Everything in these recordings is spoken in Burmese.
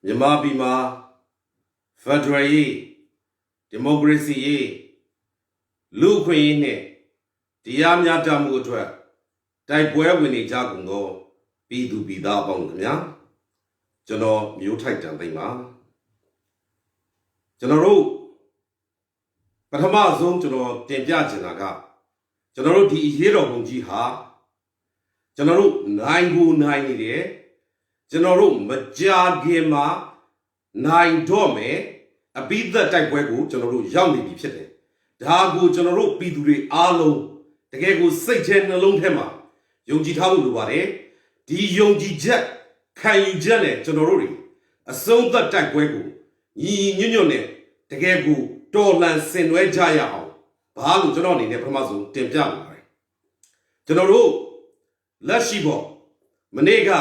မြန်မာပြည်မှာ Federal ရေး Democracy ရေးလူ့အခွင့်အရေးနဲ့တရားမျှတမှုအတွက်တိုက်ပွဲဝင်နေကြကုန်သောပြည်သူပြည်သားအပေါင်းခင်ဗျာကျွန်တော်မျိုးထိုက်တန်သိမ့်ပါကျွန်တော်တို့ပထမဆုံးကျွန်တော်တင်ပြချင်တာကကျွန်တော်တို့ဒီအရေးတော်ပုံကြီးဟာကျွန်တော်တို့နိုင်ကိုနိုင်နေတယ်ကျွန်တော်တို့မကြာခင်မှာနိုင်တော့မယ်အပိသက်တိုက်ပွဲကိုကျွန်တော်တို့ရောက်နေပြီဖြစ်တယ်ဒါကိုကျွန်တော်တို့ပြည်သူတွေအားလုံးတကယ်ကိုစိတ်ထဲနှလုံးထဲမှာယုံကြည်ထားဖို့လိုပါတယ်ဒီယုံကြည်ချက်ခံယူချက်နဲ့ကျွန်တော်တို့တွေအဆုံးသတ်တိုက်ပွဲကိုညီညွတ်ညွတ်နဲ့တကယ်ကိုတော်လှန်ဆင်နွှဲကြရအောင်ဘာလို့ကျွန်တော်အနေနဲ့ပထမဆုံးတင်ပြလိုပါတယ်ကျွန်တော်တို့လက်ရှိပေါ့မနေ့က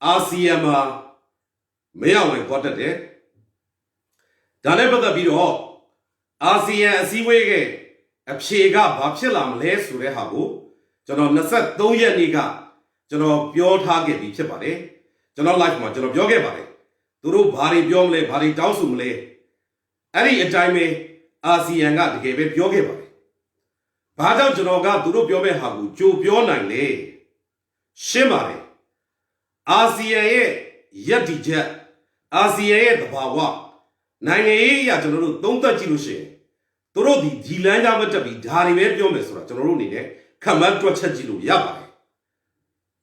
အာဆီယံမှာမရောက်ဝင်သွားတတ်တယ်ဒါနဲ့ပတ်သက်ပြီးတော့အာဆီယံအစည်းအဝေးကအဖြေကဘာဖြစ်လာမလဲဆိုတဲ့ဟာကိုကျွန်တော်23ရက်နေ့ကကျွန်တော်ပြောထားခဲ့ပြီးဖြစ်ပါတယ်ကျွန်တော် live မှာကျွန်တော်ပြောခဲ့ပါတယ်သူတို့ဘာတွေပြောမလဲဘာတွေတောင်းဆိုမလဲအဲ့ဒီအတိုင်းပဲအာဆီယံကတကယ်ပဲပြောခဲ့ပါတယ်ဘာကြောင့်ကျွန်တော်ကသူတို့ပြောမဲ့ဟာကိုကြိုပြောနိုင်လဲရှင်းပါတယ်အာဆီယံရဲ့ယက်တီချက်အာဆီယံရဲ့သဘာဝနိုင်ငံရေးအရာကျွန်တော်တို့သုံးသပ်ကြည့်လို့ရှိရင်သူတို့ဒီလမ်းကြောင်းမတက်ပြီးဒါတွေပဲပြောမယ်ဆိုတာကျွန်တော်တို့အနေနဲ့ခံမှန်းတွက်ချက်ကြည့်လို့ရပါတယ်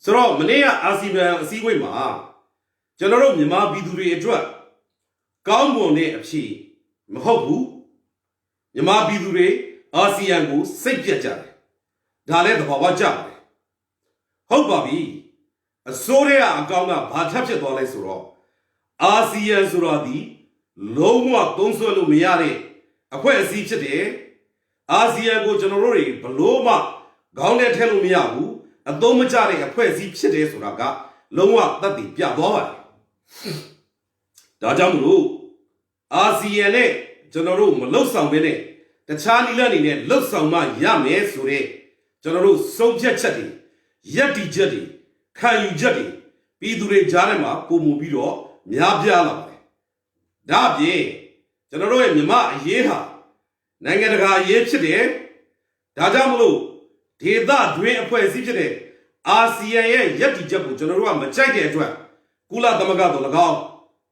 ဆိုတော့မနေ့ကအာဆီယံအစည်းအဝေးမှာကျွန်တော်တို့မြန်မာပြည်သူတွေအတွက်ကောင်းမွန်တဲ့အဖြစ်မဟုတ်ဘူးမြန်မာပြည်သူတွေအာဆီယံကိုစိတ်ပြတ်ကြတယ်ဒါလည်းသဘာဝကျပါတယ်ဟုတ်ပါပြီအစိုးရအကောင့်ကဘာထပ်ဖြစ်သွားလဲဆိုတော့အာဆီယံဆိုတာဒီလုံးဝသုံးစွဲလို့မရတဲ့အဖွဲ့အစည်းဖြစ်တယ်အာဆီယံကိုကျွန်တော်တို့တွေဘလို့မှခေါင်းနဲ့ထည့်လို့မရဘူးအသုံးမကျတဲ့အဖွဲ့အစည်းဖြစ်တယ်ဆိုတာကလုံးဝသက်သေပြသွားပါတယ်ဒါကြောင့်မလို့အာဆီယံနဲ့ကျွန်တော်တို့မလှုပ်ဆောင်ဘဲနဲ့တခြားနည်းလမ်းတွေနဲ့လှုပ်ဆောင်မှရမယ်ဆိုတဲ့ကျွန်တော်တို့ဆုံးဖြတ်ချက်တွေယက်တီချက်တွေခံယူချက်တွေပြည်သူတွေကြားထဲမှာပုံမူပြီးတော့များပြားလာပါတယ်ဒါအပြင်ကျွန်တော်တို့ရဲ့မြန်မာအရေးဟာနိုင်ငံတကာအရေးဖြစ်တယ်ဒါကြောင့်မလို့ဒေသတွင်းအဖွဲ့အစည်းဖြစ်တဲ့အာဆီယံရဲ့ယက်တီချက်ကိုကျွန်တော်တို့ကမကြိုက်တဲ့အတွက်ကုလသမဂ္ဂတို့၎င်း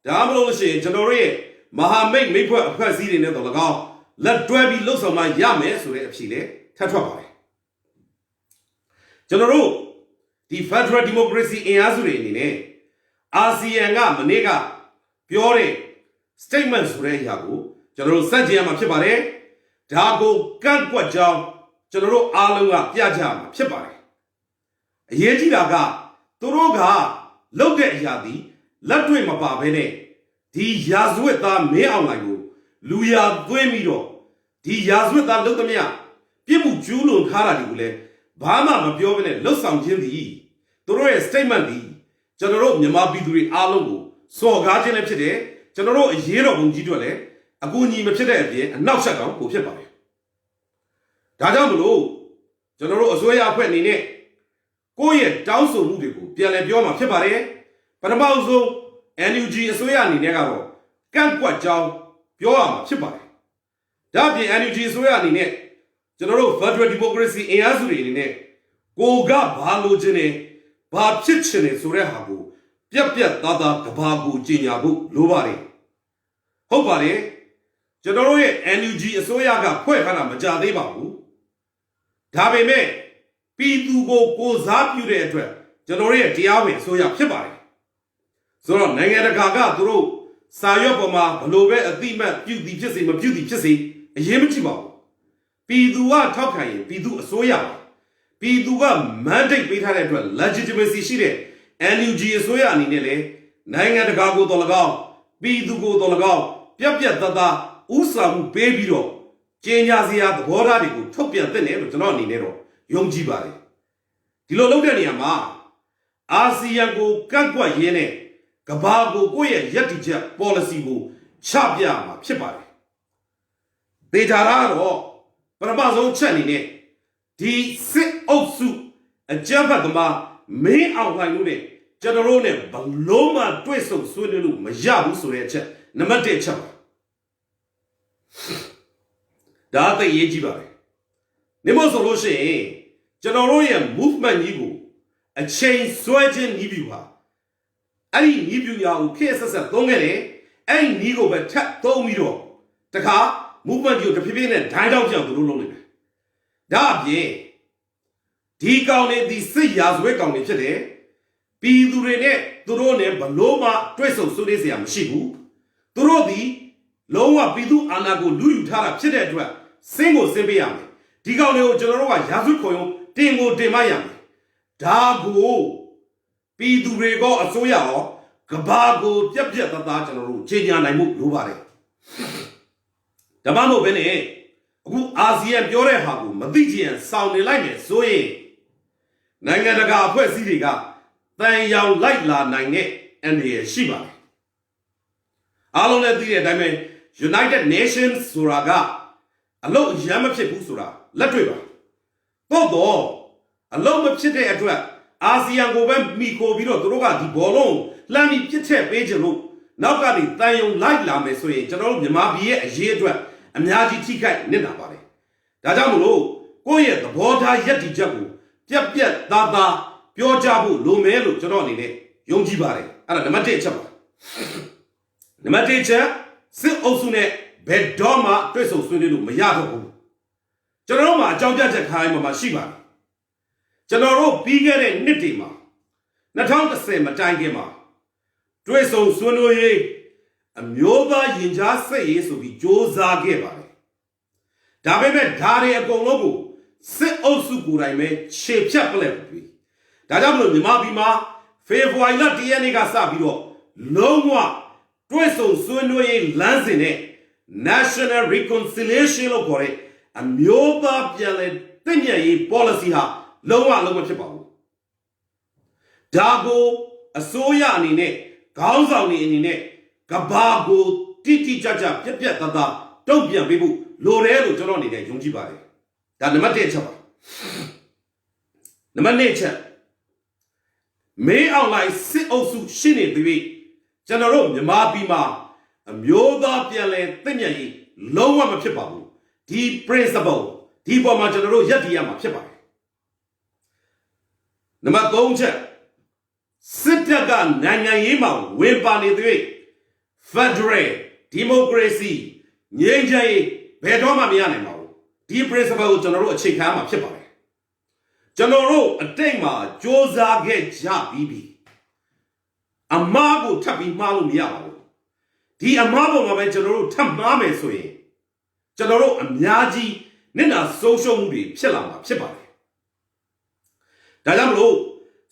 ဒါမှမဟုတ်လို့ရှိရင်ကျွန်တော်တို့ရဲ့မဟာမိတ်မိတ်ဖွဲ့အဖွဲ့အစည်းတွေနဲ့တို့၎င်းလက်တွဲပြီးလှုပ်ဆောင်မှရမယ်ဆိုတဲ့အဖြစ်လေးထပ်ထွက်ပါတယ်ကျွန်တော်တို့ဒီ Federal Democracy အင်အားစုတွေအနေနဲ့အာဆီယံကမနေ့ကပြောတဲ့ statement ဆိုတဲ့အရာကိုကျွန်တော်တို့စန့်ကျင်ရမှာဖြစ်ပါတယ်ဒါကိုကန့်ကွက်ကြောင်းကျွန်တော်တို့အားလုံးကပြကြရမှာဖြစ်ပါတယ်အရေးကြီးတာကသူတို့ကလုပ်တဲ့အရာဒီလက်တွေ့မပါဘဲနဲ့ဒီရာဇဝတ်သားမင်းအောင်လှိုင်ကိုလူရာသွင်းပြီးတော့ဒီရာဇဝတ်သားလုပ်သမျှပြစ်မှုကျူးလွန်ထားတာတွေကိုလည်းဘာမှမပြောဘဲနဲ့လှုပ်ဆောင်ခြင်းသည်သူတို့ရဲ့ statement သည်ကျွန်တော်တို့မြန်မာပြည်သူတွေအားလုံးကိုစော်ကားခြင်းလည်းဖြစ်တယ်ကျွန်တော်တို့အရေးတော်ပုံကြီးတွေလည်းအကူအညီမဖြစ်တဲ့အပြင်အနောက်ဆက်ကောင်ကိုဖြစ်ပါတယ်ဒါကြောင့်မလို့ကျွန်တော်တို့အစိုးရအဖွဲ့အနေနဲ့ကိုယ့်ရဲ့တောင်းဆိုမှုတွေကိုပြန်လည်ပြောမှာဖြစ်ပါတယ်ပထမဆုံး NUG အစိုးရအနေနဲ့ကတော့ကန့်ကွက်ကြောင်းပြောရမှာဖြစ်ပါတယ်ဒါ့အပြင် NUG အစိုးရအနေနဲ့ကျွန်တော်တို့ Federal Democracy အင်အားစုတွေအနေနဲ့ကိုကဘာလိုချင်နေဘာဖြစ်ချင်နေဆိုတဲ့ဟာကိုပြက်ပြက်သားသားကဘာကိုကြီးညာဖို့လိုပါတယ်ဟုတ်ပါတယ်ကျွန်တော်တို့ရဲ့ NUG အစိုးရကဖွဲ့ထားတာမကြသေးပါဘူးဒါပေမဲ့ပြည်သူကိုစားပြုတဲ့အတွက်ကျွန်တော်ရဲ့တရားဝင်အစိုးရဖြစ်ပါတယ်ဆိုတော့နိုင်ငံတကာကသူတို့စာရွက်ပေါ်မှာဘလို့ပဲအတိမတ်ပြုသည်ဖြစ်စေမပြုသည်ဖြစ်စေအရေးမကြီးပါဘူးပြည်သူကထောက်ခံရင်ပြည်သူအစိုးရပါပြည်သူက mandate ပေးထားတဲ့အတွက် legitimacy ရှိတဲ့ NUG အစိုးရအနေနဲ့လည်းနိုင်ငံတကာကိုတော်၎င်းပြည်သူကိုတော်၎င်းပြက်ပြက်သားသားဥဆောင်မှုပေးပြီးတော့ကြေညာစရာသဘောထားတွေကိုထုတ်ပြန်သင့်တယ်လို့ကျွန်တော်အနေနဲ့တော့ယုံကြည်ပါတယ်ဒီလိုလုပ်တဲ့နေရာမှာအာဆီယံကိုကန့်ကွက်ရင်းနဲ့ကမ္ဘာကိုကိုယ့်ရဲ့ယက်တီချက် policy ကိုချပြမှာဖြစ်ပါတယ်ဒေတာကတော့ပထမဆုံးချက်အနေနဲ့ဒီစစ်အုပ်စုအကြမ်းဖက်သမားမင်းအောင်လှိုင်လို့နဲ့ ကျွန်တော်တို့နဲ့ဘလုံးမှတွေ့ဆုံဆွေးနွေးလို့မရဘူးဆိုတဲ့အချက်နံပါတ်1အချက်ပါဒါအသိရေးကြည့်ပါပဲနေမို့ဆိုလို့ရှိရင်ကျွန်တော်တို့ရဲ့ movement ကြီးကိုအချိန်ဆွဲခြင်းနီးပြီပါအဲ့ဒီနီးပြူရာကိုခေတ်ဆက်ဆက်သုံးခဲ့တယ်အဲ့ဒီနီးကိုပဲထပ်သုံးပြီးတော့တခါ movement ကြီးကိုတဖြည်းဖြည်းနဲ့ဒိုင်းတောက်ပြောင်းသူတို့လုပ်နေတယ်ဒါအပြင်ဒီကောင်တွေဒီစစ်ရာဇဝဲကောင်တွေဖြစ်တယ်ပြည်သူတွေနဲ့သူတို့နဲ့ဘလို့မှတွေ့ဆုံဆွေးနွေးစရာမရှိဘူးသူတို့ဒီလုံးဝပြည်သူအာဏာကိုလူယူထားတာဖြစ်တဲ့အတွက်စင်းကိုစင်းပေးရမယ်ဒီကောင်တွေကိုကျွန်တော်တို့ကရာဇဝခေါ်ရုံတင်ကိုတင်မရမယ်ဒါကိုပြည်သူတွေကအစိုးရရောကဘာကိုပြက်ပြက်သားသားကျွန်တော်တို့ချိန်ညာနိုင်မှုလိုပါတယ်ဒါမှမဟုတ်ဘဲနဲ့အခုအာဆီယံပြောတဲ့ဟာကိုမသိချင်စောင့်နေလိုက်မယ်ဆိုရင်နိုင်ငံတကာအဖွဲ့အစည်းတွေကတန်ရောင်လိုက်လာနိုင်တဲ့အန္တရာယ်ရှိပါတယ်အားလုံးလည်းသိတဲ့အတိုင်းပဲ United Nations ဆိုတာကအလုံးအရမ်းမဖြစ်ဘူးဆိုတာလက်တွေ့ပါတော့အလုံးမဖြစ်တဲ့အတွက်အာဆီယံကိုပဲမိခိုပြီးတော့သူတို့ကဒီဘောလုံးလှမ်းပြီးပြစ်ထည့်ပေးကြလို့နောက်ကနေတန်ယုံလိုက်လာမယ်ဆိုရင်ကျွန်တော်တို့မြန်မာပြည်ရဲ့အရေးအတွက်အများကြီးထိခိုက်နစ်နာပါတယ်ဒါကြောင့်မလို့ကိုယ့်ရဲ့သဘောထားယက်တီချက်ကိုပြက်ပြက်သားသားပြောကြဖို့လိုမယ်လို့ကျွန်တော်အနေနဲ့ယုံကြည်ပါတယ်အဲ့ဒါနံပါတ်1အချက်ပါနံပါတ်1ချက်စစ်အုပ်စုနဲ့ဘယ်တော့မှတွေ့ဆုံဆွေးနွေးလို့မရတော့ဘူးကျွန်တော်တို့မှာအကြောင်းပြချက်ခိုင်းမှာရှိပါတယ်ကျွန်တော်တို့ပြီးခဲ့တဲ့နှစ်တွေမှာ2010မတိုင်ခင်မှာတွေ့ဆုံဆွေးနွေးရေးအမျိုးသားရင်ကြားစစ်ရေးဆိုပြီးစ조사ခဲ့ပါတယ်ဒါပေမဲ့ဓာရီအကုန်လုံးကိုစစ်အုပ်စုကိုယ်တိုင်ပဲခြေဖြတ်ပလက်ပြီဒါကြောင့်မလို့မြန်မာပြည်မှာဖေဖော်ဝါရီလ1ရက်နေ့ကစပြီးတော့လုံးဝတွေ့ဆုံဆွေးနွေးရေးလမ်းစဉ်နဲ့ National Reconciliation လို့ခေါ်တဲ့အမျိုးသားပြန်လည်တည်မြဲရေး policy ဟာလုံးဝမဖြစ်ပါဘူးဒါကိုအစိုးရအနေနဲ့ခေါင်းဆောင်တွေအနေနဲ့ကဘာကိုတိတိကျကျပြက်ပြက်သားသားတုံ့ပြန်ပေးဖို့လိုတယ်လို့ကျွန်တော်အနေနဲ့ယုံကြည်ပါတယ်ဒါနံပါတ်1ချက်ပါနံပါတ်2ချက်မင်းအောင်လိုက်စစ်အုပ်စုရှိနေပြီကျွန်တော်တို့မြန်မာပြည်မှာအမျိုးသားပြန်လည်တည်မြဲရေးလုံးဝမဖြစ်ပါဘူးဒီ principle ဒီပေါ်မှာကျွန်တော်တို့ယက်တည်ရမှာဖြစ်ပါတယ်နံပါတ်3ချက်စစ်တပ်ကနိုင်ငံရေးမှာဝင်ပါနေသေး Federal Democracy ငြိမ်းချမ်းရေးဘယ်တော့မှမရနိုင်ပါဘူးဒီ principle ကိုကျွန်တော်တို့အခြေခံမှာဖြစ်ပါတယ်ကျွန်တော်တို့အတိတ်မှာစ조사ခဲ့ကြပြီးပြီအမားကိုထပ်ပြီးမှားလို့မရပါဘူးဒီအမားပေါ်မှာပဲကျွန်တော်တို့ထပ်မှားမယ်ဆိုရင်ကျွန်တော်တို့အများကြီးနစ်နာဆုံးရှုံးမှုတွေဖြစ်လာမှာဖြစ်ပါတယ်ဒါကြောင့်မလို့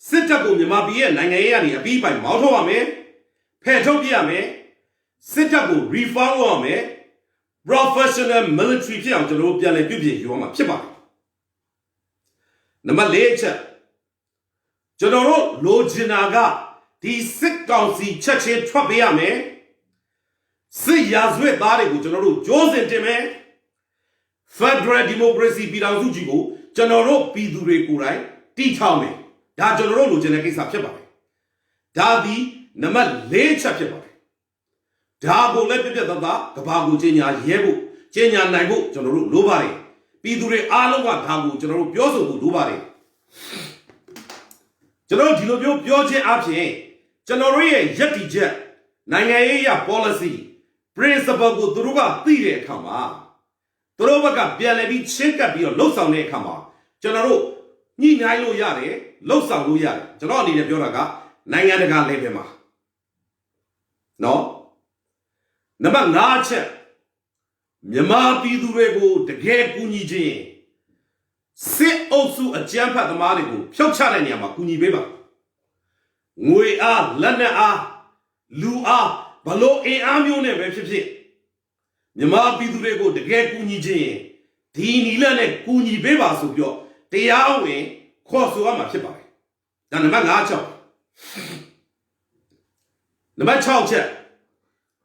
စစ်တပ်ကိုမြန်မာပြည်ရဲ့နိုင်ငံရေးကနေအပြီးပိုင်မောင်းထုတ်ရမယ်ဖယ်ထုတ်ပြရမယ်စစ်တပ်ကို reform လုပ်ရမယ် professional military ဖြစ်အောင်ကျွန်တော်တို့ပြန်လည်ပြုပြင်ယူရမှာဖြစ်ပါတယ်နံပါတ်4ချက်ကျွန်တော်တို့လိုချင်တာကဒီစစ်ကောင်စီချက်ချင်းထွက်ပေးရမယ်စစ်ရာဇဝတ်သားတွေကိုကျွန်တော်တို့ကြိုးစင်တင်မယ် Federal Democracy ပြည်ထောင်စုကြီးကိုကျွန်တော်တို့ပြည်သူတွေကိုယ်တိုင်တည်ထောင်မယ်ဒါကျွန်တော်တို့လိုချင်တဲ့ကိစ္စဖြစ်ပါတယ်ဒါဒီနံပါတ်4ချက်ဖြစ်ပါတယ်ဒါကိုလည်းပြပြသားသားကဘာကိုကြီးညာရဲဖို့ကြီးညာနိုင်ဖို့ကျွန်တော်တို့လိုပါတယ်ပြည်သူတွေအားလုံးကဒါကိုကျွန်တော်တို့ပြောဆိုဖို့လိုပါတယ်ကျွန်တော်ဒီလိုမျိုးပြောခြင်းအပြင်ကျွန်တော်တို့ရဲ့ယက်တီချက်နိုင်ငံရေးရ policy principle ကိုသူတို့ကသိတဲ့အခါမှာသူတို့ဘက်ကပြန်လည်ပြီးချင်းကပ်ပြီးတော့လှုပ်ဆောင်တဲ့အခါမှာကျွန်တော်တို့ညှိနှိုင်းလို့ရတယ်လှုပ်ဆောင်လို့ရတယ်ကျွန်တော်အနေနဲ့ပြောတာကနိုင်ငံတကာ level မှာနော်နံပါတ်5ချက်မြန်မာပြည်သူတွေကိုတကယ်ကူညီခြင်းစစ်အုပ်စုအကြမ်းဖက်သမားတွေကိုဖျောက်ချတဲ့နေရာမှာကူညီပေးပါငွေအားလက်နက်အားလူအားဘလို့အင်အားမျိုးနဲ့ပဲဖြစ်ဖြစ်မြန်မာပြည်သူတွေကိုတကယ်ကူညီခြင်းဒီနီလနဲ့ကူညီပေးပါဆိုပြီးတော့တရားဝင်ခေါ်ဆိုရမှာဖြစ်ပါတယ်ဒါနံပါတ်5ချက်နံပါတ်6ချက်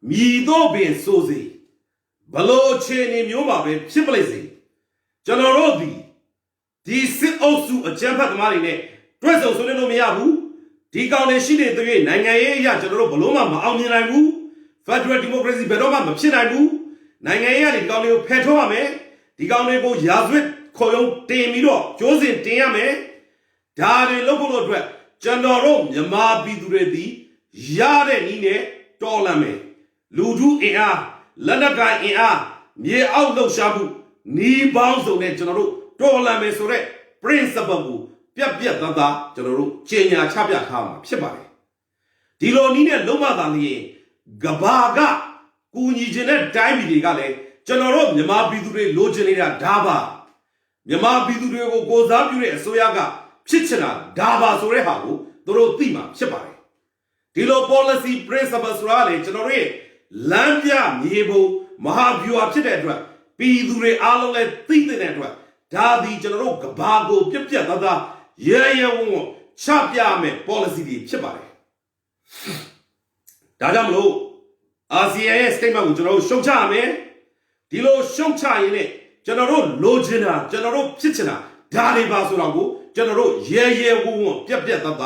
မြည်တော့ပင်စိုးစီဘလို့အခြေအနေမျိုးမှာပဲဖြစ်ပလိမ့်စေကျွန်တော်တို့ဒီစစ်အုပ်စုအကြမ်းဖက်သမားတွေနဲ့တွဲဆုံဆွေးနွေးလို့မရဘူး ဒီကောင်တွေရှိနေတဲ့တွေ့နိုင်ငံရေးအရာကျွန်တော်တို့ဘလို့မှမအောင်မြင်နိုင်ဘူး Federal Democracy ဘယ်တော့မှမဖြစ်နိုင်ဘူးနိုင်ငံရေးကနေဒီကောင်တွေကိုဖယ်ထုတ်ရမယ်ဒီကောင်တွေကိုရာဇဝတ်ခေါ်ရုံတင်ပြီးတော့ကျိုးစင်တင်ရမယ်ဒါတွေလုပ်ဖို့အတွက်ကျွန်တော်တို့မြန်မာပြည်သူတွေဒီရတဲ့နည်းနဲ့တော်လှန်မယ်လူထုအင်အားလက်နက်ကိုင်အင်အားမြေအောက်လှုပ်ရှားမှုနီးပေါင်းစုံနဲ့ကျွန်တော်တို့တော်လှန်မယ်ဆိုတဲ့ principle ကိုပြတ်သားသားကျွန်တော်တို့ကြေညာချပြထားမှာဖြစ်ပါတယ်ဒီလိုနည်းနဲ့လုံးဝသာလျင်ကဘာကကူညီခြင်းတဲ့တိုင်းပြည်တွေကလည်းကျွန်တော်တို့မြန်မာပြည်သူတွေလိုချင်နေတာဒါပါမြန်မာပြည်သူတွေကိုကိုစားပြုတဲ့အစိုးရကဖြစ်ချင်တာဒါပါဆိုတဲ့ဟာကိုသူတို့သိမှာဖြစ်ပါတယ်ဒီလို policy principle ဆိုတာလေကျွန်တော်တို့ရဲ့လမ်းပြမြေပုံမဟာဗျူဟာဖြစ်တဲ့အတွက်ပြည်သူတွေအားလုံးလည်းသိတဲ့အတွက်ဒါဒီကျွန်တော်တို့ကဘာကိုပြတ်သားရဲဝံ့ချပြမယ် policy တွေဖြစ်ပါတယ်ဒါကြောင့်မလို့အာဆီယံရဲ့ statement ကိုကျွန်တော်တို့ရှုံချရမယ်ဒီလိုရှုံချရင်လည်းကျွန်တော်တို့လိုချင်တာကျွန်တော်တို့ဖြစ်ချင်တာဒါတွေပါဆိုတော့ကိုကျွန်တော်တို့ရဲဝံ့ပြတ်သား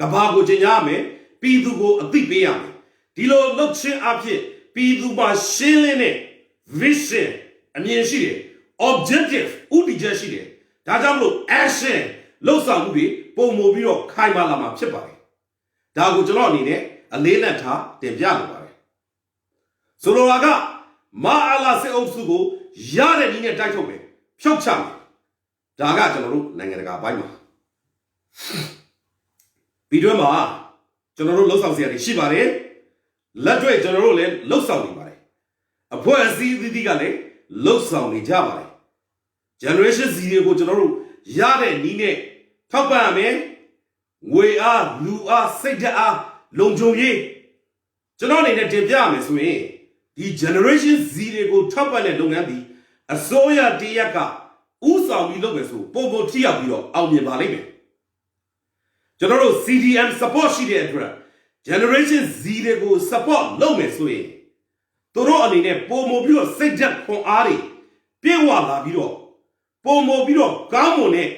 ကဘာကိုကျင်ရမယ်ပြည်သူကိုအသိပေးရမယ်ဒီလိုလှုပ်ခြင်းအဖြစ်ပြည်သူမှာရှင်းလင်းတဲ့ vision အမြင်ရှိတယ် objective ဥတီချက်ရှိတယ်ဒါကြောင့်မလို့ action လှုပ်ဆောင်မှုတွေပုံမူပြီးတော့ခိုင်မာလာမှာဖြစ်ပါတယ်ဒါကိုကျွန်တော်အနေနဲ့အလေးနက်ထားတင်ပြလိုပါတယ်ဆိုလိုတာကမအားလာစစ်အုပ်စုကိုရတဲ့နည်းနဲ့တိုက်ထုတ်မယ်ဖြုတ်ချမယ်ဒါကကျွန်တော်တို့နိုင်ငံတကာဘိုင်းမှာပြီးတော့မှကျွန်တော်တို့လှုပ်ဆောင်စရာတွေရှိပါတယ်လက်တွေ့ကျွန်တော်တို့လည်းလှုပ်ဆောင်နေပါတယ်အဖွဲ့အစည်းအသီးသီးကလည်းလှုပ်ဆောင်နေကြပါတယ် generation Z တွေကိုကျွန်တော်တို့ရတဲ့နည်းနဲ့ထောက်ပံ့ရမယ်ငွေအားလူအားစိတ်ဓာတ်အားလုံခြုံရေးကျွန်တော်အနေနဲ့တင်ပြရမယ်ဆိုရင်ဒီ generation Z တွေကိုထောက်ပံ့တဲ့လုပ်ငန်းဒီအစိုးရတရက်ကဥဆောင်ပြီးလုပ်မယ်ဆိုပုံထိရောက်ပြီးတော့အောင်မြင်ပါလိမ့်မယ်ကျွန်တော်တို့ CDM support ရှိတဲ့အတွက် generation Z တွေကို support လုပ်မယ်ဆိုရင်သူတို့အနေနဲ့ပုံပြီးတော့စိတ်ဓာတ်ခွန်အားတွေပြည့်ဝလာပြီးတော့ပုံပြီးတော့ကောင်းမွန်တဲ့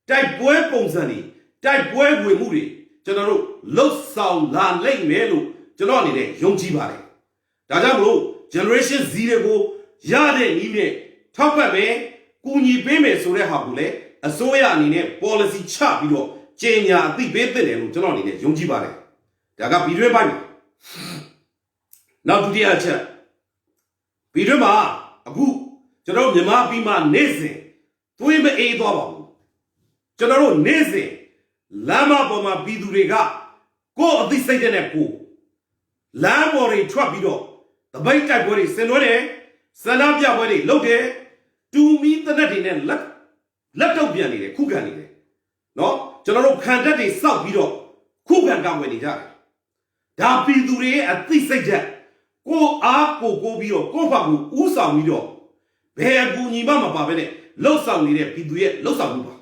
တိုက်ပွဲပုံစံတွေတိုက်ပွဲဝင်မှုတွေကျွန်တော်တို့လှုပ်ဆောင်လာလိမ့်မယ်လို့ကျွန်တော်အနေနဲ့ယုံကြည်ပါတယ်ဒါကြောင့်မလို့ generation Z တွေကိုရတဲ့နည်းနဲ့ထောက်ပံ့မယ်ကူညီပေးမယ်ဆိုတဲ့ဟာကိုလည်းအစိုးရအနေနဲ့ policy ချပြီးတော့ကြေညာအသိပေးသင့်တယ်လို့ကျွန်တော်အနေနဲ့ယုံကြည်ပါတယ်ဒါကပြည်တွင်းပိုင်းမှာနောက်ဒုတိယအချက်ပြည်တွင်းမှာအခုကျွန်တော်မြန်မာပြည်မှာနေစဉ်သွေးမအေးသွားပါဘူးကျွန်တော်တို့နေစဉ်လမ်းမပေါ်မှာပြည်သူတွေကကိုယ်အသိစိတ်တဲ့ကိုလမ်းပေါ်တွေထွက်ပြီးတော့တပိတ်တိုက်ပွဲတွေဆင်နွှဲတယ်ဆန္ဒပြပွဲတွေလုပ်တယ်တူမီတနက်တွေနဲ့လက်တော့ပြန်နေတယ်ခုခံနေတယ်နော်ကျွန်တော်တို့ခံတက်တွေစောက်ပြီးတော့ခုခံကာကွယ်နေကြတယ်ဒါပြည်သူတွေရဲ့အသိစိတ်ချက်ကိုအားကိုပြီးတော့ကိုယ့်ဘာကိုဥဆောင်ပြီးတော့ဘယ်အကူအညီမှမပါဘဲနဲ့လှုပ်ဆောင်နေတဲ့ပြည်သူရဲ့လှုပ်ဆောင်မှုပါ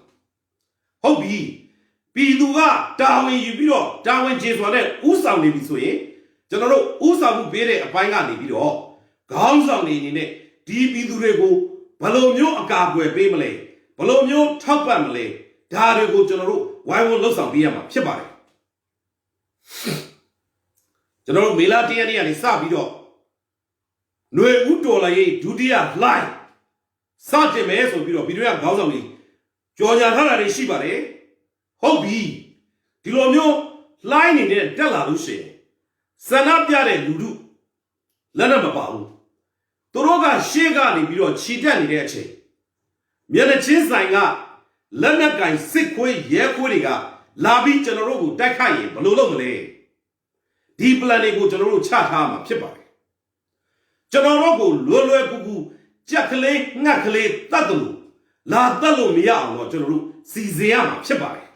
ဟုတ်ပြီပြည်သူကတာဝန်ယူပြီးတော့တာဝန်ကျေစွာနဲ့ဥဆောင်နေပြီဆိုရင်ကျွန်တော်တို့ဥဆောင်မှုပေးတဲ့အပိုင်းကနေပြီးတော့ခေါင်းဆောင်နေအနေနဲ့ဒီပြည်သူတွေကိုဘယ်လိုမျိုးအကာအကွယ်ပေးမလဲဘယ်လိုမျိုးထောက်ပံ့မလဲဒါတွေကိုကျွန်တော်တို့ဝိုင်းဝန်းလှုပ်ဆောင်ပေးရမှာဖြစ်ပါတယ်ကျွန်တော်တို့မေလ1ရက်နေ့ကနေစပြီးတော့ຫນွေဦးတော်လာရေးဒုတိယလှိုင်းစတင်မယ်ဆိုပြီးတော့ပြည်တွင်းကခေါင်းဆောင်တွေကြော်ညာထားတာတွေရှိပါတယ်ဟုတ်ပြီဒီလိုမျိုးလှိုင်းနေတဲ့တက်လာလို့ရှိရင်ဆန္ဒပြတဲ့လူထုလက်နက်မပါဘူးသူတို့ကရှေ့ကနေပြီးတော့ခြိတက်နေတဲ့အချိန်မျက်နှာချင်းဆိုင်ကလက်နက်ကင်စစ်ခွေးရဲခွေးတွေကလာပြီးကျွန်တော်တို့ကိုတိုက်ခိုက်ရင်ဘယ်လိုလုပ်မလဲဒီ plan တွေကိုကျွန်တော်တို့ချထားမှာဖြစ်ပါတယ်ကျွန်တော်တို့ကိုလွယ်ကူကူကြက်ကလေးငှက်ကလေးတတ်တယ်လို့လာတတ်လို့မရအောင်တော့ကျွန်တော်တို့စီစဉ်ရမှာဖြစ်ပါတယ်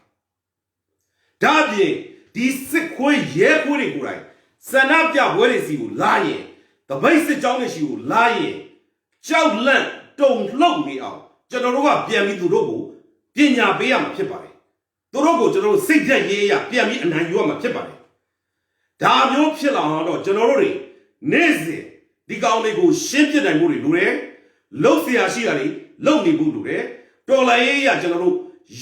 ဒါအပြင်ဒီစစ်ခွေးရဲခွေးတွေကိုယ်တိုင်ဆန္ဒပြပွဲတွေစီကိုလာရင်တပိတ်စစ်ကြောင်းတွေစီကိုလာရင်ကြောက်လန့်တုန်လှုပ်နေအောင်ကျွန်တော်တို့ကပြန်ပြီးသူတို့ကိုပညာပေးရမှာဖြစ်ပါတယ်သူတို့ကိုကျွန်တော်တို့စိတ်ဓာတ်ရေးရပြန်ပြီးအနိုင်ယူရမှာဖြစ်ပါတယ်ဒါမျိုးဖြစ်လာတော့ကျွန်တော်တို့တွေနေ့စဉ်ဒီကောင်တွေကိုရှင်းပြနိုင်မှုတွေလိုတယ်လှုပ်เสียရှိတာတွေလှုပ်နေဖို့လိုတယ်တော်လိုင်းရေးရကျွန်တော်တို့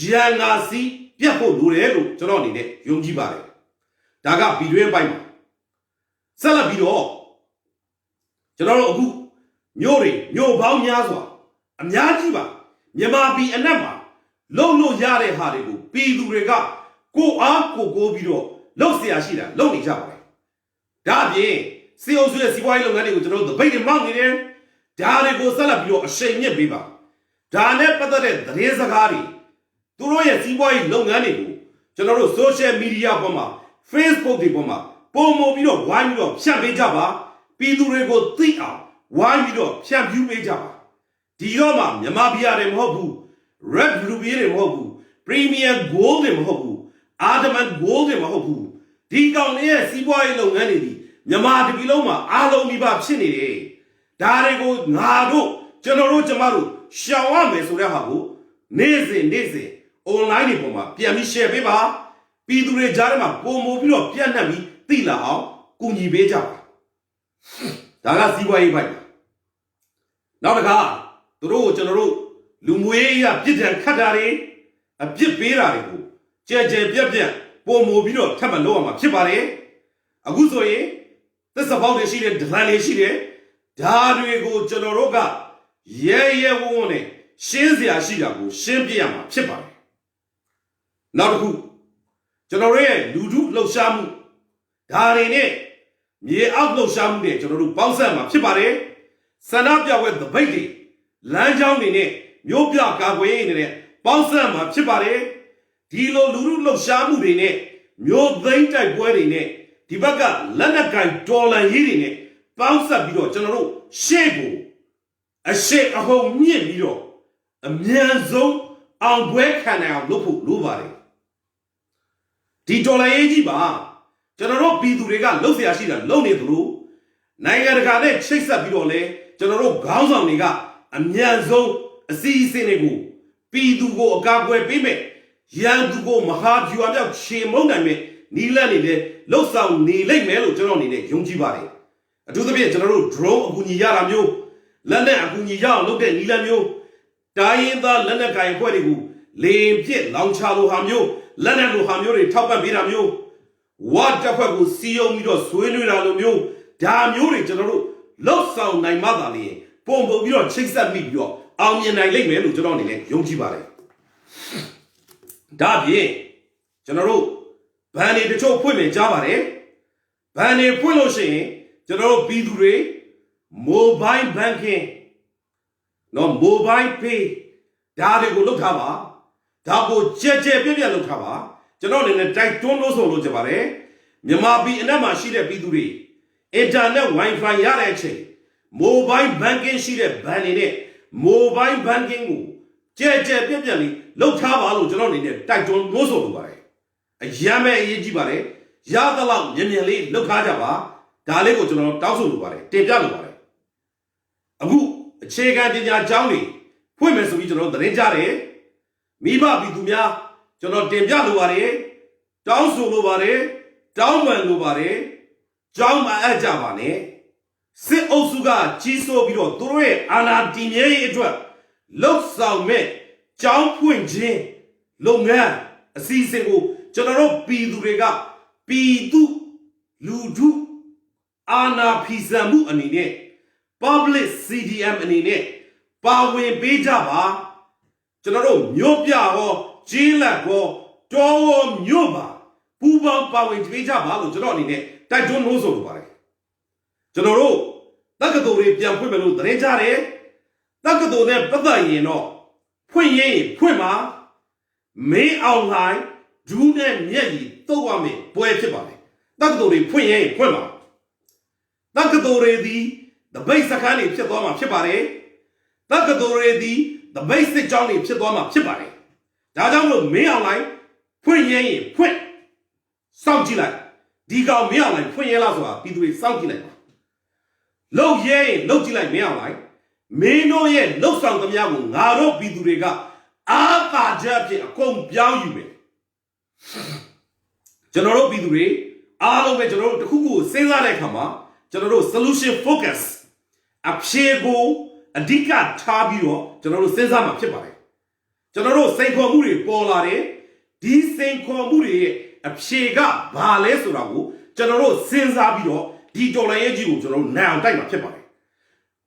ရန်ငါစီပြတ်ဖို့လိုတယ်လို့ကျွန်တော်အနေနဲ့ယုံကြည်ပါတယ် Daga Bidwe Bima Salabido General Nyori, Nyo Bao Nyazwa, Amyajiba, Yamabi and Nama, Lono Yare Haribu, Pidu Rega, Go up, go Bido, Losi Ashida, Loni Java. Dabi, see also as you while on the baby mountain there, Dare go Salabio, a shame Biba. Dane Patare, the Rezagari, Turoya Siwai Longanibu, General Social Media Bomber, Facebook Bomber, Pomo Bido, Wine of Chambe Java, Pidu Rego Tia. Why me do? Champion Major. Dioma, Yamabia dem Hobu, Red Ruby dem Hobu, Premium Gold dem Hobu, Adamant Gold dem Hobu, Digon air, Seaboy long enemy, Yamad Biloma, Alo Miba Chini, Darego, Nado, General Jamaru, Shawame Surahabu, Neze, Online Poma, Piamisha Beba, Pidure Jarma, Pomobilo, Pianami, Tila, Kuni Beja. Daga Siwa now the car, the road, General, Lumway, a bit and Kadari, a bit Piraribu, Judge Biabia, Bomobilo, Tamaloma, Chibare, Aguzoe, that's about the sheet, the Lani sheet, Darego Generoga, Ye Wone, Shenzia Shidabu, Shempiama, Chibare. Now who? General, Ludu, Loshamu, Darine. Ye outlaw Shamde, General Bausama, Chibare, Sanabia with the baby, Lanjang in it, Yopia Gaway in it, Bausama, Chibare, Dilo Lulu Shamu in it, Yo Blainta Boy in it, Tibaga, Lanakai, Dola in it, Bausa Bido, General, Shebu, a shake a whole mere Bido, a mere zone, on where can I look Lubari? Titola Ejiba. General Pidurega, Losia Shida, Lone Blue, Nagaraga, Chase up Bidole, General Gauzon Niga, and Yanzo, a sea Senego, Pidugo, Gagwe Bime, Yandugo, Mahad, you are out, Shemoname, Nilanide, Losa, Nile Melo, General Yunjibari. To the bit, General Dro, Guniyaramio, Lana Gunya, look at Nilamio, Dying the Lana Guy Poedigu, Lame Pit, Long Chalo Hamio, Lana Hamio, Tapa Biramio. What the fuck will see you with your swing around you? Damn you, General. Love sound like motherly. Pombo, you are chicks that meet you. I'll and I lay me to Johnny, Yonjibari. Dabi, General. Banny the choke women, Javare. Banny Pulo General Bidure. Mobile banking. No mobile pay. Daddy will look hava. Dabo Jeje baby look hava. General in a tight don't know so Jabare. Yamabi and Nama Shida Biduri. Internet Wi-Fi Yarache. Mobile banking Shida banning it. Mobile banking. Jeje Bibiani. Low Tava General in a tight don't know so Bare. A Yame Yijibare. Yadala Yemili Lokajaba. Dalego General Tausu Bare. Tejalu Bare. Abu, a Chega Dinya Jowney. Women's regional the Rejare. Miba Bidumia. General Temja Lubare, Down Sulubare, Down Man Lubare, Jama Ajavane, Se Osuga, Chiso Biro, Dore, Anna Dimye Edwa, Lok Sao Me, Jam Point Jin, Longa, a season, General Pidurega, Pidu, Ludu, Anna Pisamu Anine, Public CDM Anine, Bawin Bejava, General Nyopia. Jila go, Dom Yuba, Puba Bawin Vijaba, Johnny, that don't know so about it. General, Takado Ripian Pumelu, the Rejare, Takado, their brother, you know, Puye, Puma, May outline, June and Yeti, Towame, Poetibari, Takado Puye, Puma, Takado ready, the base Akani Chitoma Chipare, Takado ready, the basic Johnny Chitoma Chipare. Dadam me online, Pun Yen, Pun Soundila, Diga me online, Pun Yelazua, Bidui Soundila. Low Yen, Low Gila me online, Me no Yen, no sound of Yamu, Naro Bidurega, Alpha Jabi, a comb Biao you. General Bidure, all of General Hugo, Cesar Kama, General Solution Focus, Apshego, a Dika Tabio, General Cesar Machibai. General Saint Comuri, Polare, D. Saint Comuri, Pshega, Bale Surago, General Sinzabio, di Dolayaju, General now time of Chipper.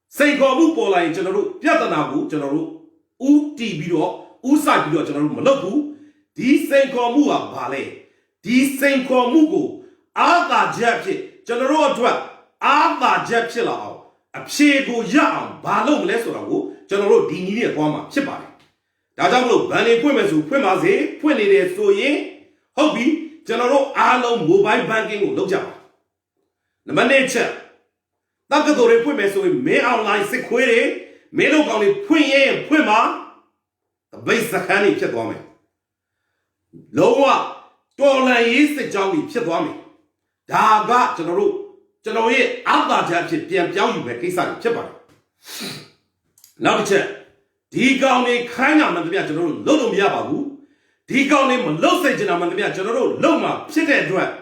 Say go Mupola in General Piatanabu, General Uti Bido, Usai Bido, General Maloku, di same Komua Bale, di same Komugo, Alda Japchi, General Dwap, Alda Japchila, a Pshego Yam, Balong Lesurago, General Dini Guama, Chipper. Dajamlo, Bani Pumazu, Pumaze, Puene Soye, Hobby, General Allo Mobile Banking, Loja. The manager. Nakadore Pumeso, may online sequere, may look on the Puye and Puma, the base the honey Chetwami. Loa, Dola is the Johnny Chetwami. Daga, General, Alda Japchip, Piam Jowie, Kisa, Chipper. Now the check. Digani Kana Mandamia General Lolo Miababu, Digani Malose Mandamia General Loma, Chete Dra,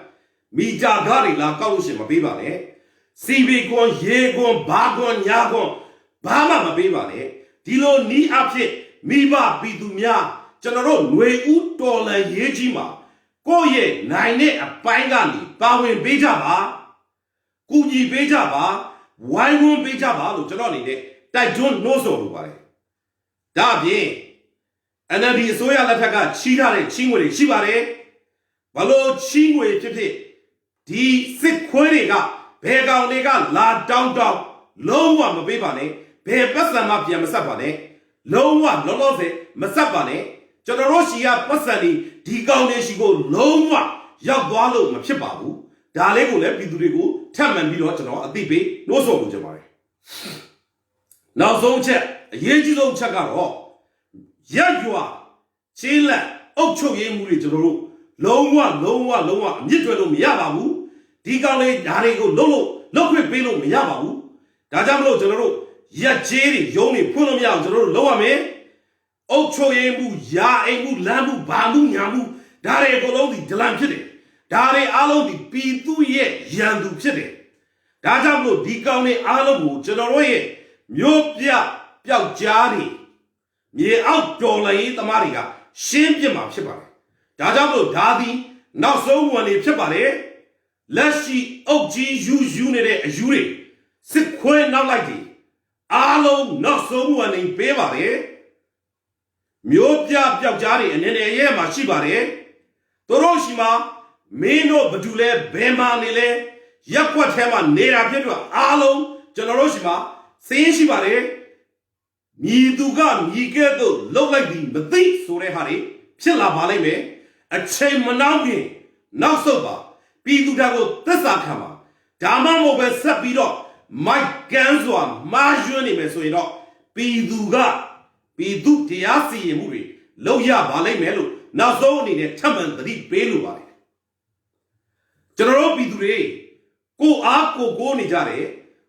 Mija Gari La Kalushim Mabibane, CB Gon, Yegon, Bagon, Yagon, Bama Mabibane, Dilo Ni Apche, Miba Bidumia, General Nue Utola Yejima, Goye, Nine, a Pangani, Bawin Bejaba, Kuji Bejaba, Waiwon Bejaba, General, that don't know so. Dabi, and then the Soya Lataka, Chihare, Chingway, Chivare, Balo Chingway, the sick queriga, Pega Lega, La Down, Low one, Mabibane, Pe Pasamapia Masabane, Low one, Lolose, Masabane, Generosia Pasani, Digone Shigo, Low one, Yagwalo, Machibabu, Dalego, Lepidugo, Taman Bilotano, a Dibi, no so Jamari. Now, so check. Yejido Chagaro, Yagua, Chila, Ocho Yemuri Joro, Lowa, Nitro Miyababu, Digale, Darego, Lolo, Loque Pelo Miyababu, Dajamlo General, Yajeri, Yoni, Punomia, Joro, Loame, Ocho Yemu, Ya Emu, Lambu, Bambu, Yamu, Dare Golodi, Delam Chide, Dare Alodi, Pitu Ye, Yandu Chide, Dajamlo, Digale, Alabu, Generoye, Myopia. ပြောက်ကြားတွေမြေအောက်တော်လှန်ရေးသမားတွေကရှင်းပြမှာဖြစ်ပါတယ်။ဒါကြောင့်မလို့ဒါသည်နောက်ဆုံးဝန်တွေဖြစ်ပါတယ်။လက်ရှိအုပ်ကြီးယူနေတဲ့အယူတွေစစ်ခွဲနောက်လိုက်တွေအားလုံးနောက်ဆုံးဝန်တွေပေးပါတယ်။မျိုးပြပြောက်ကြားတွေအနေနဲ့ရဲမှာရှိပါတယ်။တို့ရှိမှာမင်းတို့ဘယ်သူလဲဘယ်မှာနေလဲရက်ွက်ထဲမှာနေတာဖြစ်တော့အားလုံးကျွန်တော်တို့ရှိမှာစင်းရှိပါတယ်။ မြည်သူကမြည်ကဲ့သို့လှုပ်လိုက်ပြီးမသိဆိုတဲ့ဟာတွေဖြစ်လာပါလိမ့်မယ်အချိန်မနှောင်းခင်နောက်ဆုတ်ပါပြည်သူတွေကိုသစ္စာခံပါဒါမှမဟုတ်ပဲဆက်ပြီးတော့မိုက်ကန်စွာမာရွန်းနေမယ်ဆိုရင်တော့ပြည်သူတရားစီရင်မှုတွေလုပ်ရပါလိမ့်မယ်လို့နောက်ဆုံးအနေနဲ့ထပ်မံသတိပေးလိုပါတယ်ကျွန်တော်တို့ပြည်သူတွေကိုအားကိုနေကြတယ်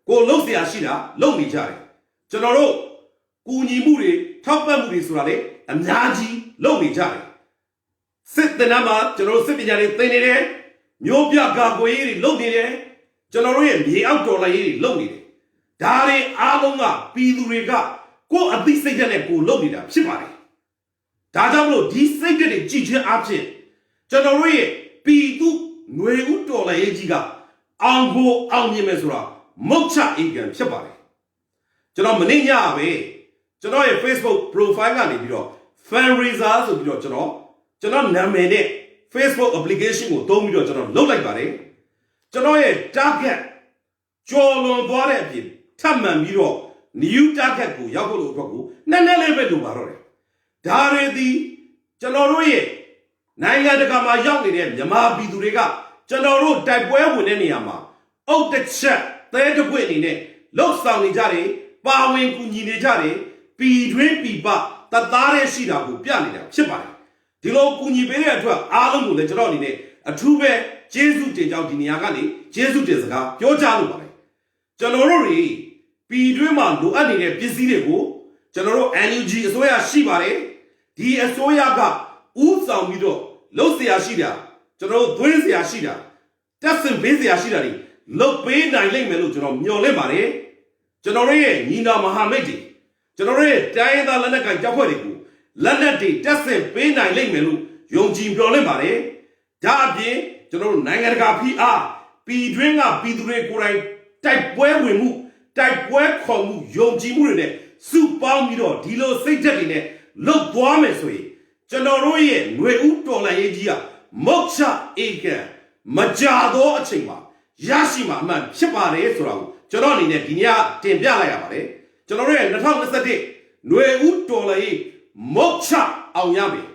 ကိုလှုပ်เสียရှိတာလုပ်နေကြတယ်ကျွန်တော်တို့ ကူညီမှုတွေထောက်ပံ့မှုတွေဆိုတာလေအများကြီးလုပ်နေကြတယ်စစ်တနမှာကျွန်တော်စစ်ပညာတွေသင်နေတယ်မျိုးပြကာကွယ်ရေးတွေလုပ်နေတယ်ကျွန်တော်တို့ရဲ့မြေအောက်တော်လှန်ရေးတွေလုပ်နေတယ်ဒါတွေအားလုံးကပြည်သူတွေကကိုယ်အသိစိတ်ဓာတ်နဲ့ကိုယ်လုပ်နေတာဖြစ်ပါတယ်ဒါကြောင့်မလို့ဒီစိတ်ဓာတ်တွေကြည်ချင်းအဖြစ်ကျွန်တော်တို့ရဲ့ပြည်သူຫນွေဥတော်လှန်ရေးကြီးကအောင်ကိုအောင်မြင်မယ်ဆိုတာမုတ်ချအေကံဖြစ်ပါတယ်ကျွန်တော်မနေ့ညပဲကျွန်တော်ရဲ့ Facebook profile ကနေပြီးတော့ fundraiser ဆိုပြီးတော့ကျွန်တော်နာမည်နဲ့ Facebook application ကိုသုံးပြီးတော့ကျွန်တော်လုပ်လိုက်ပါတယ်ကျွန်တော်ရဲ့ target ကျော်လွန်သွားတဲ့အပြင်ထပ်မံပြီးတော့ new target ကိုရောက်ဖို့လို့အတွက်ကိုနည်းနည်းလေးပဲလိုပါတော့တယ်ဒါတွေဒီကျွန်တော်တို့ရဲ့နိုင်ငံတကာမှာရောက်နေတဲ့မြန်မာပြည်သူတွေကကျွန်တော်တို့တိုက်ပွဲဝင်တဲ့နေရာမှာအုတ်တစ်ချက်သဲတစ်ပွင့်အနေနဲ့လှုပ်ဆောင်နေကြတယ်ပါဝင်ကူညီနေကြတယ်ပြည်တွင်းပြည်ပတသားရဲရှိတာကိုပြနေတာဖြစ်ပါတယ်ဒီလိုကူညီပေးတဲ့အတွက်အားလုံးကိုလည်းကျွန်တော်အနေနဲ့အထူးပဲကျေးဇူးတင်ကြောင်းဒီနေရာကနေကျေးဇူးတင်စကားပြောကြားလိုပါတယ်ကျွန်တော်တို့တွေပြည်တွင်းမှာလိုအပ်နေတဲ့ပစ္စည်းတွေကိုကျွန်တော်တို့ NUG အစိုးရရှိပါတယ်ဒီအစိုးရကဥဆောင်ပြီးတော့လှုပ်เสียရှိတာကျွန်တော်တို့သွင်းเสียရှိတာတက်ဆင်ပေးเสียရှိတာတွေလှုပ်ပေးနိုင်လိမ့်မယ်လို့ကျွန်တော်မျှော်လင့်ပါတယ်ကျွန်တော်တို့ရဲ့ညီနာမဟာမိတ်တွေကျွန်တော်တို့ရဲ့တိုင်းသားလက်နက်ကိုင်တပ်ဖွဲ့တွေကိုလက်နက်တွေတက်ဆင်ပေးနိုင်လိမ့်မယ်လို့ယုံကြည်မျှော်လင့်ပါတယ် ဒါအပြင်ကျွန်တော်တို့နိုင်ငံတကာဖိအားပြည်တွင်းကပြည်သူတွေကိုယ်တိုင်တိုက်ပွဲဝင်မှုတိုက်ပွဲခေါ်မှုယုံကြည်မှုတွေနဲ့စုပေါင်းပြီးတော့ဒီလိုစိတ်ဓာတ်တွေနဲ့လှုပ်သွားမယ်ဆိုရင်ကျွန်တော်တို့ရဲ့ຫນွေဥတော်လှန်ရေးကြီးကမောက်ချအေကံမကြသောအချိန်မှာရရှိမှာအမှန်ဖြစ်ပါတယ်ဆိုတာကိုကျွန်တော်အနေနဲ့ဒီညတင်ပြလိုက်ရပါတယ်ကျွန်တော်တို့ရဲ့2021ຫນွေဥတော်လှန်ရေးမောက်ချအောင်ရမယ်